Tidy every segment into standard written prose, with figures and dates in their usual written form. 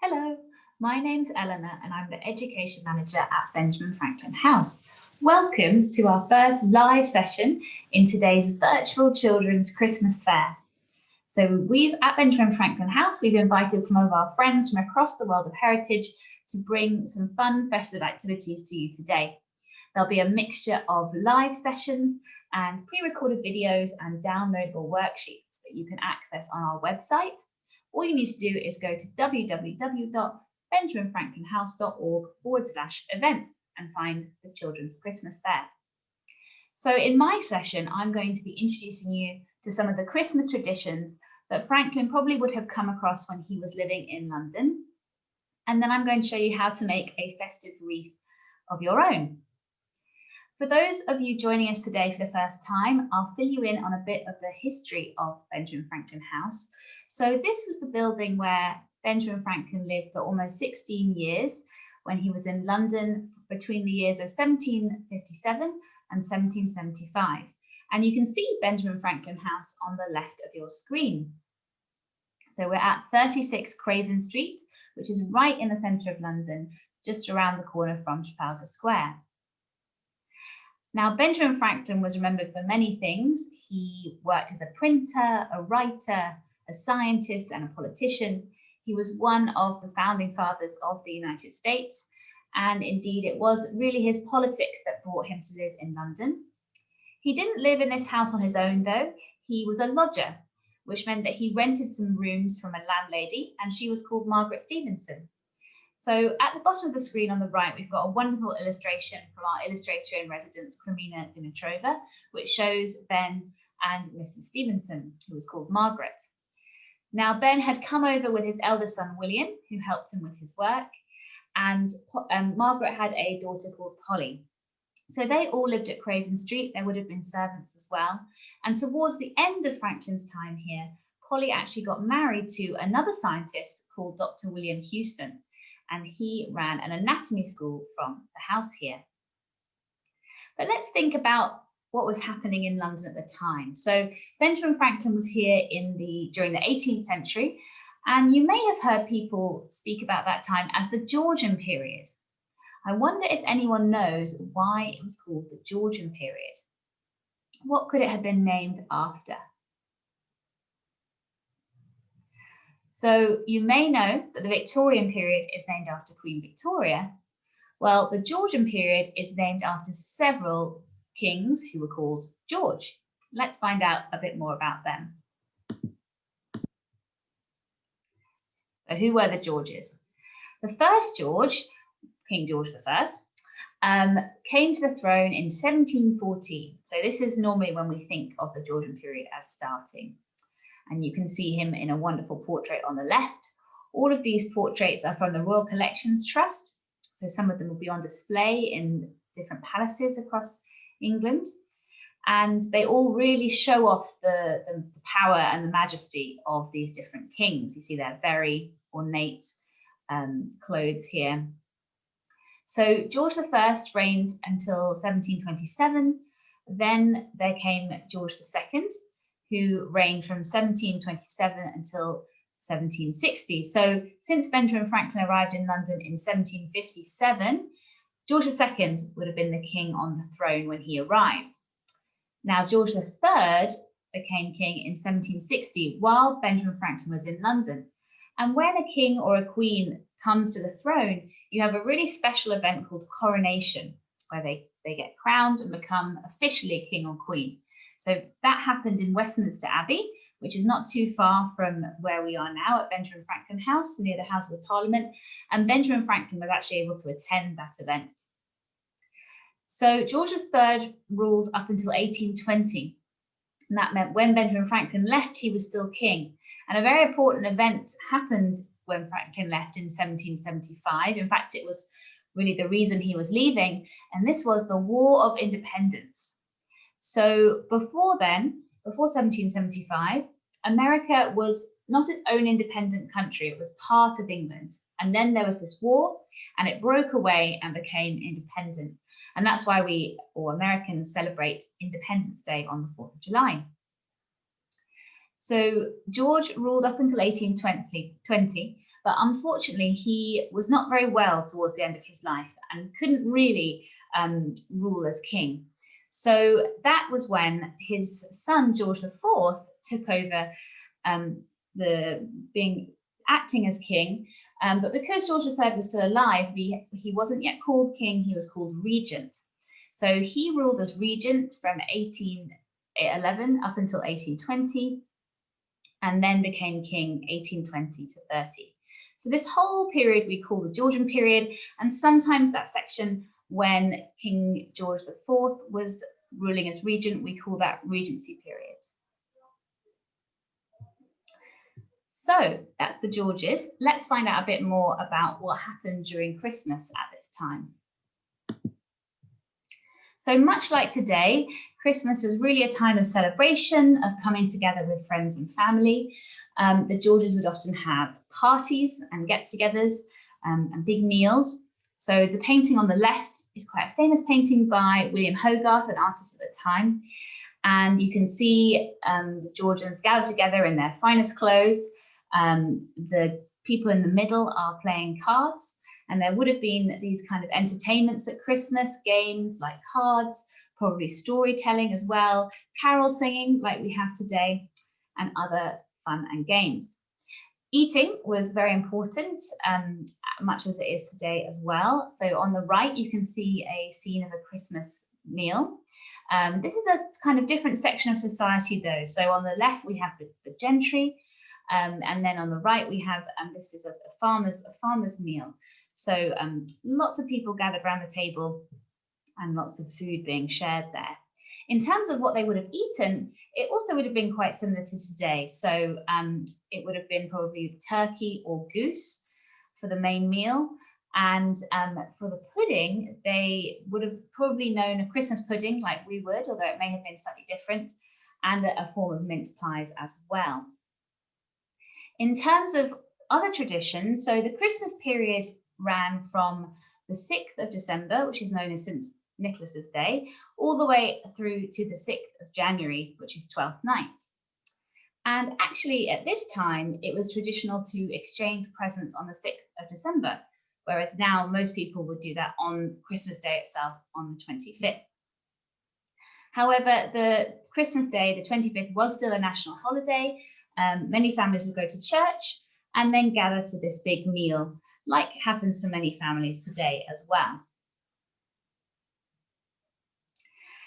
Hello, my name's Eleanor and I'm the Education Manager at Benjamin Franklin House. Welcome to our first live session in today's virtual Children's Christmas Fair. So at Benjamin Franklin House, we've invited some of our friends from across the world of heritage to bring some fun festive activities to you today. There'll be a mixture of live sessions and pre-recorded videos and downloadable worksheets that you can access on our website. All you need to do is go to www.benjaminfranklinhouse.org/events and find the Children's Christmas Fair. So in my session, I'm going to be introducing you to some of the Christmas traditions that Franklin probably would have come across when he was living in London. And then I'm going to show you how to make a festive wreath of your own. For those of you joining us today for the first time, I'll fill you in on a bit of the history of Benjamin Franklin House. So this was the building where Benjamin Franklin lived for almost 16 years when he was in London between the years of 1757 and 1775. And you can see Benjamin Franklin House on the left of your screen. So we're at 36 Craven Street, which is right in the centre of London, just around the corner from Trafalgar Square. Now, Benjamin Franklin was remembered for many things. He worked as a printer, a writer, a scientist, and a politician. He was one of the founding fathers of the United States. And indeed, it was really his politics that brought him to live in London. He didn't live in this house on his own, though. He was a lodger, which meant that he rented some rooms from a landlady, and she was called Margaret Stevenson. So at the bottom of the screen on the right, we've got a wonderful illustration from our illustrator in residence, Cremina Dimitrova, which shows Ben and Mrs. Stevenson, who was called Margaret. Now, Ben had come over with his eldest son, William, who helped him with his work, and Margaret had a daughter called Polly. So they all lived at Craven Street. There would have been servants as well. And towards the end of Franklin's time here, Polly actually got married to another scientist called Dr. William Houston, and he ran an anatomy school from the house here. But let's think about what was happening in London at the time. So Benjamin Franklin was here during the 18th century, and you may have heard people speak about that time as the Georgian period. I wonder if anyone knows why it was called the Georgian period. What could it have been named after? So you may know that the Victorian period is named after Queen Victoria. Well, the Georgian period is named after several kings who were called George. Let's find out a bit more about them. So who were the Georges? The first George, King George I, came to the throne in 1714. So this is normally when we think of the Georgian period as starting. And you can see him in a wonderful portrait on the left. All of these portraits are from the Royal Collections Trust. So some of them will be on display in different palaces across England. And they all really show off the power and the majesty of these different kings. You see their very ornate clothes here. So George I reigned until 1727. Then there came George II, who reigned from 1727 until 1760. So since Benjamin Franklin arrived in London in 1757, George II would have been the king on the throne when he arrived. Now, George III became king in 1760 while Benjamin Franklin was in London. And when a king or a queen comes to the throne, you have a really special event called coronation, where they get crowned and become officially king or queen. So that happened in Westminster Abbey, which is not too far from where we are now at Benjamin Franklin House, near the Houses of Parliament. And Benjamin Franklin was actually able to attend that event. So George III ruled up until 1820. And that meant when Benjamin Franklin left, he was still king. And a very important event happened when Franklin left in 1775. In fact, it was really the reason he was leaving. And this was the War of Independence. So before then, before 1775, America was not its own independent country. It was part of England. And then there was this war and it broke away and became independent. And that's why Americans celebrate Independence Day on the 4th of July. So George ruled up until 1820, but unfortunately he was not very well towards the end of his life and couldn't really rule as king. So that was when his son George IV took over acting as king, but because George III was still alive, he wasn't yet called king, he was called regent. So he ruled as regent from 1811 up until 1820, and then became king 1820 to 30. So this whole period we call the Georgian period, and sometimes that section when King George IV was ruling as regent, we call that Regency period. So that's the Georges. Let's find out a bit more about what happened during Christmas at this time. So much like today, Christmas was really a time of celebration, of coming together with friends and family. The Georges would often have parties and get-togethers and big meals. So the painting on the left is quite a famous painting by William Hogarth, an artist at the time. And you can see the Georgians gathered together in their finest clothes. The people in the middle are playing cards, and there would have been these kind of entertainments at Christmas, games like cards, probably storytelling as well, carol singing like we have today, and other fun and games. Eating was very important, much as it is today as well. So on the right, you can see a scene of a Christmas meal. This is a kind of different section of society though. So on the left, we have the gentry, and then on the right, we have, this is a farmer's meal. So lots of people gathered around the table and lots of food being shared there. In terms of what they would have eaten, it also would have been quite similar to today. So it would have been probably turkey or goose for the main meal. And for the pudding, they would have probably known a Christmas pudding like we would, although it may have been slightly different, and a form of mince pies as well. In terms of other traditions, so the Christmas period ran from the 6th of December, which is known as St. Nicholas's Day, all the way through to the 6th of January, which is Twelfth Night. And actually at this time, it was traditional to exchange presents on the 6th of December, whereas now most people would do that on Christmas Day itself on the 25th. However, the Christmas Day, the 25th, was still a national holiday. Many families would go to church and then gather for this big meal, like happens for many families today as well.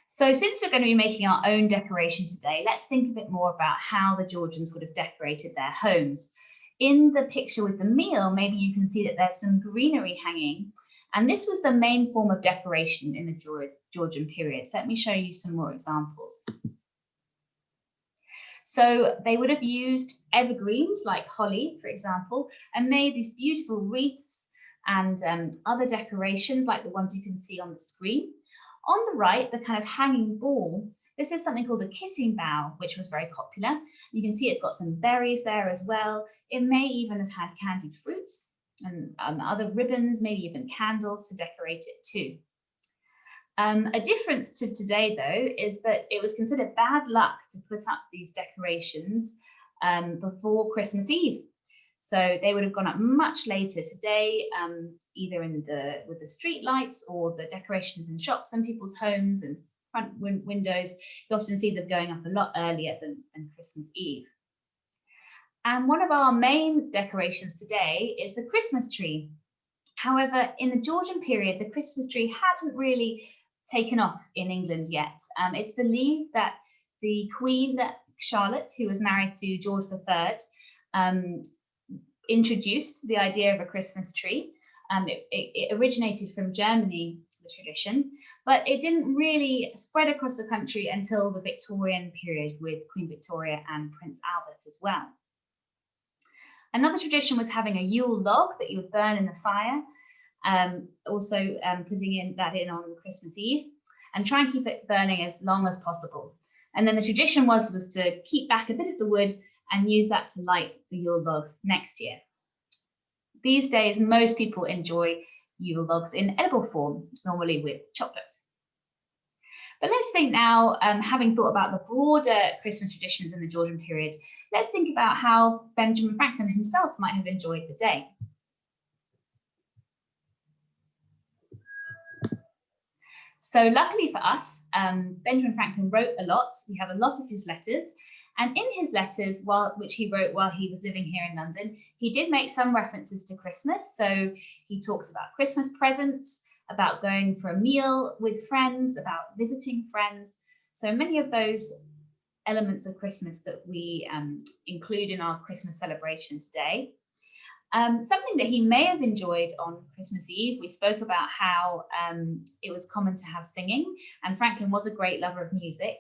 So since we're going to be making our own decoration today, let's think a bit more about how the Georgians would have decorated their homes. In the picture with the meal, maybe you can see that there's some greenery hanging, and this was the main form of decoration in the Georgian period. So let me show you some more examples. So they would have used evergreens like holly, for example, and made these beautiful wreaths and other decorations like the ones you can see on the screen. On the right, the kind of hanging ball, this is something called a kissing bough, which was very popular. You can see it's got some berries there as well. It may even have had candied fruits and other ribbons, maybe even candles to decorate it too. A difference to today, though, is that it was considered bad luck to put up these decorations before Christmas Eve. So they would have gone up much later today, either with the street lights or the decorations in shops and people's homes and front windows. You often see them going up a lot earlier than Christmas Eve. And one of our main decorations today is the Christmas tree. However, in the Georgian period, the Christmas tree hadn't really taken off in England yet. It's believed that the Queen Charlotte, who was married to George III, introduced the idea of a Christmas tree. It originated from Germany, the tradition, but it didn't really spread across the country until the Victorian period with Queen Victoria and Prince Albert as well. Another tradition was having a Yule log that you would burn in the fire, also putting that in on Christmas Eve and try and keep it burning as long as possible. And then the tradition was to keep back a bit of the wood and use that to light the Yule log next year. These days, most people enjoy Yule logs in edible form, normally with chocolate. But let's think now, having thought about the broader Christmas traditions in the Georgian period, let's think about how Benjamin Franklin himself might have enjoyed the day. So luckily for us, Benjamin Franklin wrote a lot. We have a lot of his letters. And in his letters, which he wrote while he was living here in London, he did make some references to Christmas. So he talks about Christmas presents, about going for a meal with friends, about visiting friends. So many of those elements of Christmas that we include in our Christmas celebration today. Something that he may have enjoyed on Christmas Eve, we spoke about how it was common to have singing, and Franklin was a great lover of music,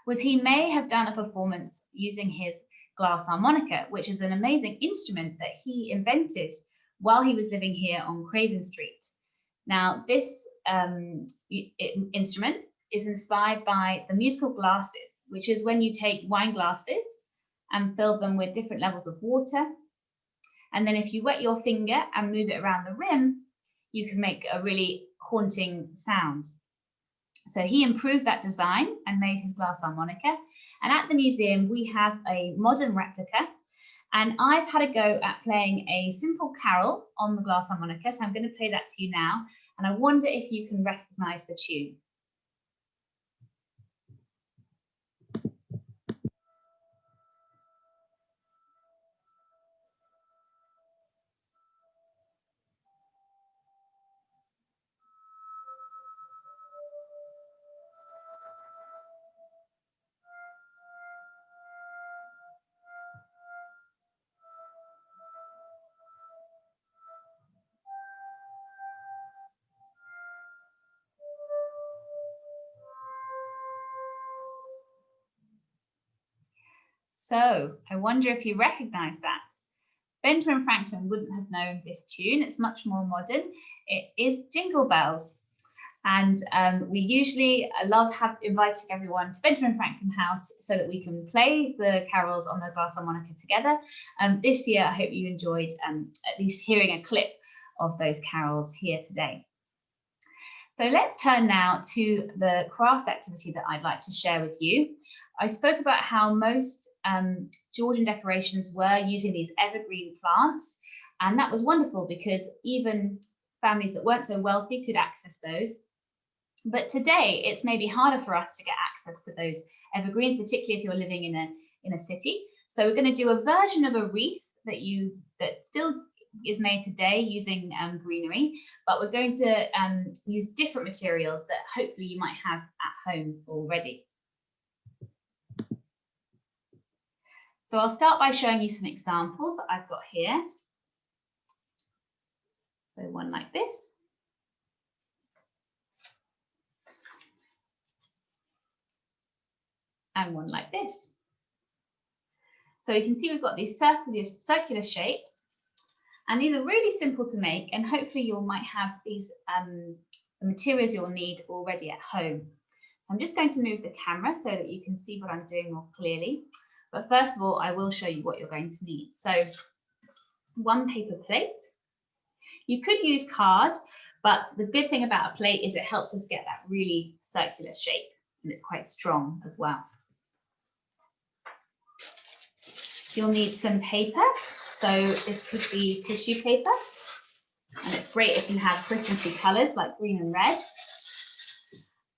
was he may have done a performance using his glass harmonica, which is an amazing instrument that he invented while he was living here on Craven Street. Now, this instrument is inspired by the musical glasses, which is when you take wine glasses and fill them with different levels of water. And then if you wet your finger and move it around the rim, you can make a really haunting sound. So he improved that design and made his glass harmonica. And at the museum, we have a modern replica. And I've had a go at playing a simple carol on the glass harmonica. So I'm going to play that to you now. And I wonder if you can recognize the tune. So I wonder if you recognize that. Benjamin Franklin wouldn't have known this tune. It's much more modern. It is Jingle Bells. And we usually love inviting everyone to Benjamin Franklin House so that we can play the carols on the glass harmonica together. This year, I hope you enjoyed at least hearing a clip of those carols here today. So let's turn now to the craft activity that I'd like to share with you. I spoke about how most Georgian decorations were using these evergreen plants, and that was wonderful because even families that weren't so wealthy could access those. But today, it's maybe harder for us to get access to those evergreens, particularly if you're living in a city. So we're going to do a version of a wreath that still is made today using greenery, but we're going to use different materials that hopefully you might have at home already. So I'll start by showing you some examples that I've got here. So one like this. And one like this. So you can see we've got these circular shapes, and these are really simple to make, and hopefully you might have these the materials you'll need already at home. So I'm just going to move the camera so that you can see what I'm doing more clearly. But first of all, I will show you what you're going to need. So one paper plate. You could use card, but the good thing about a plate is it helps us get that really circular shape, and it's quite strong as well. You'll need some paper. So this could be tissue paper, and it's great if you have Christmassy colours like green and red.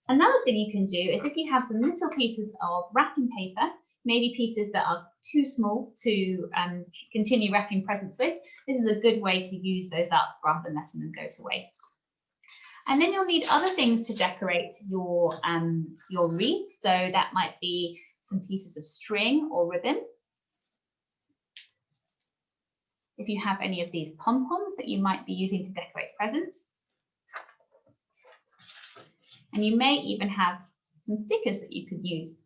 Another thing you can do is if you have some little pieces of wrapping paper, maybe pieces that are too small to continue wrapping presents with, this is a good way to use those up rather than letting them go to waste. And then you'll need other things to decorate your wreath. So that might be some pieces of string or ribbon. If you have any of these pom-poms that you might be using to decorate presents. And you may even have some stickers that you could use.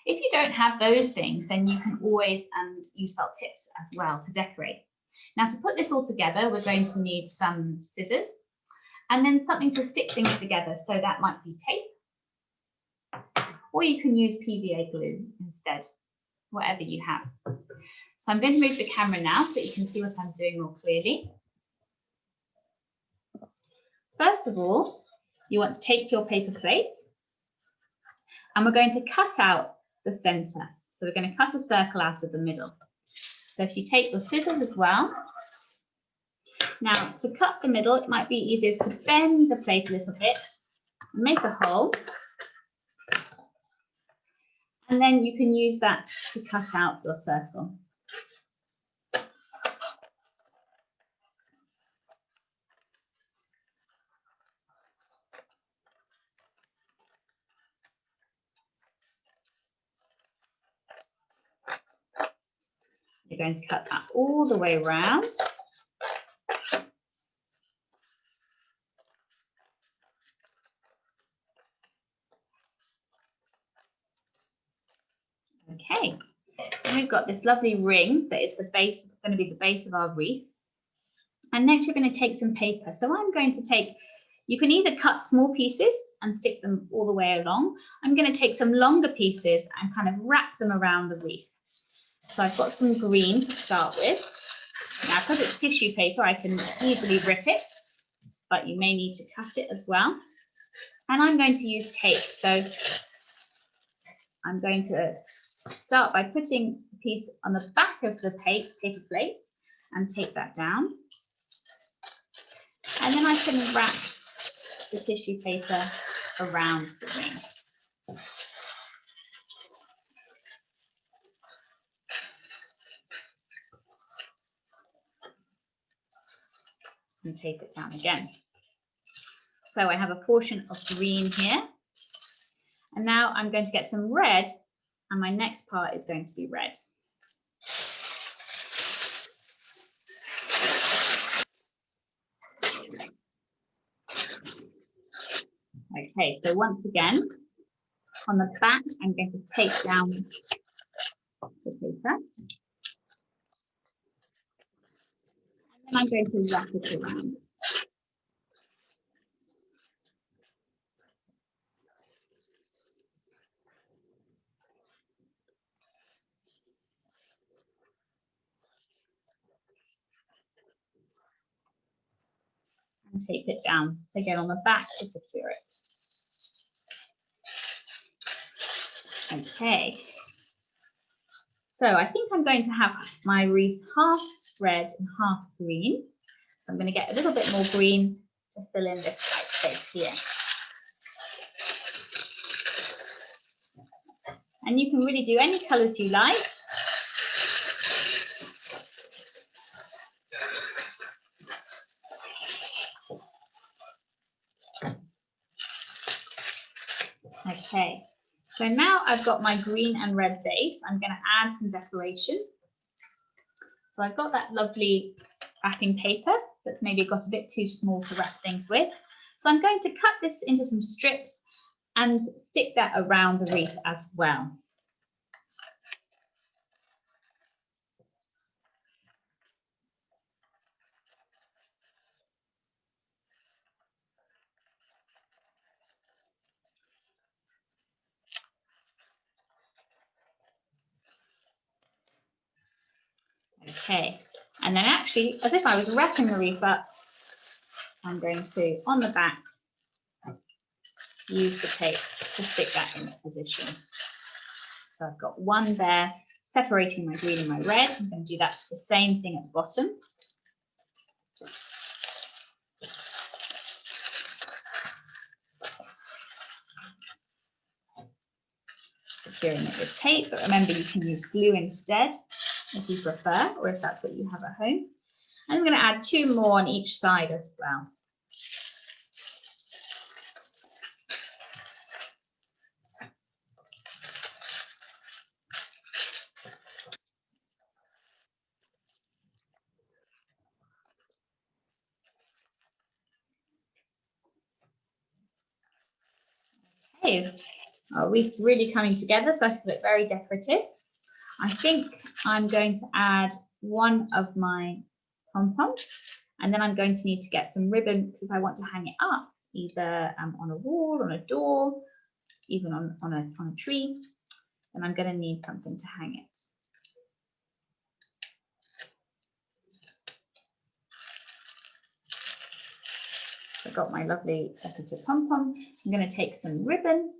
If you don't have those things, then you can always use felt tips as well to decorate. Now, to put this all together, we're going to need some scissors and then something to stick things together. So that might be tape, or you can use PVA glue instead, whatever you have. So I'm going to move the camera now so you can see what I'm doing more clearly. First of all, you want to take your paper plate and we're going to cut out the center. So we're going to cut a circle out of the middle. So if you take your scissors as well. Now, to cut the middle, it might be easiest to bend the plate a little bit, make a hole, and then you can use that to cut out your circle. You're going to cut that all the way around. Okay, and we've got this lovely ring that is the base, going to be the base of our wreath. And next you're going to take some paper. So I'm going to take, you can either cut small pieces and stick them all the way along. I'm going to take some longer pieces and kind of wrap them around the wreath. So I've got some green to start with. Now, because it's tissue paper, I can easily rip it, but you may need to cut it as well. And I'm going to use tape. So I'm going to start by putting a piece on the back of the paper plate and tape that down. And then I can wrap the tissue paper around the ring. And tape it down again. So I have a portion of green here. And now I'm going to get some red, and my next part is going to be red. Okay, so once again, on the back, I'm going to tape down the paper. And then I'm going to wrap it around. And tape it down again on the back to secure it. Okay. So I think I'm going to have my wreath half red and half green. So I'm going to get a little bit more green to fill in this white space here. And you can really do any colours you like. Okay, so now I've got my green and red base. I'm going to add some decoration. So I've got that lovely wrapping paper that's maybe got a bit too small to wrap things with. So I'm going to cut this into some strips and stick that around the wreath as well. Okay, and then actually, as if I was wrapping the wreath up, I'm going to, on the back, use the tape to stick that into position. So I've got one there, separating my green and my red. I'm going to do that the same thing at the bottom. Securing it with tape, but remember you can use glue instead if you prefer, or if that's what you have at home. And I'm going to add 2 more on each side as well. Okay, our wreath's really coming together, so I should look very decorative. I think I'm going to add one of my pom-poms, and then I'm going to need to get some ribbon because if I want to hang it up, either on a wall, on a door, even on a tree, then I'm going to need something to hang it. I've got my lovely decorative pom-pom. I'm going to take some ribbon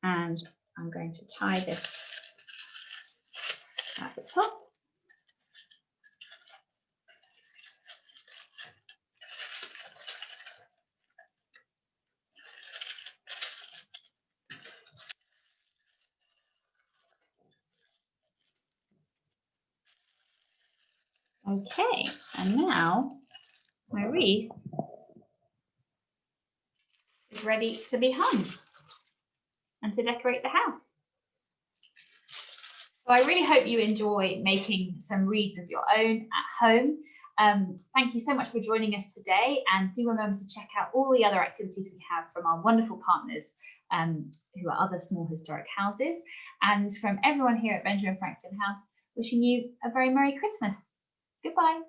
And I'm going to tie this at the top. Okay, and now my wreath is ready to be hung and to decorate the house. So I really hope you enjoy making some wreaths of your own at home. Thank you so much for joining us today, and do remember to check out all the other activities we have from our wonderful partners who are other small historic houses, and from everyone here at Benjamin Franklin House, wishing you a very Merry Christmas. Goodbye.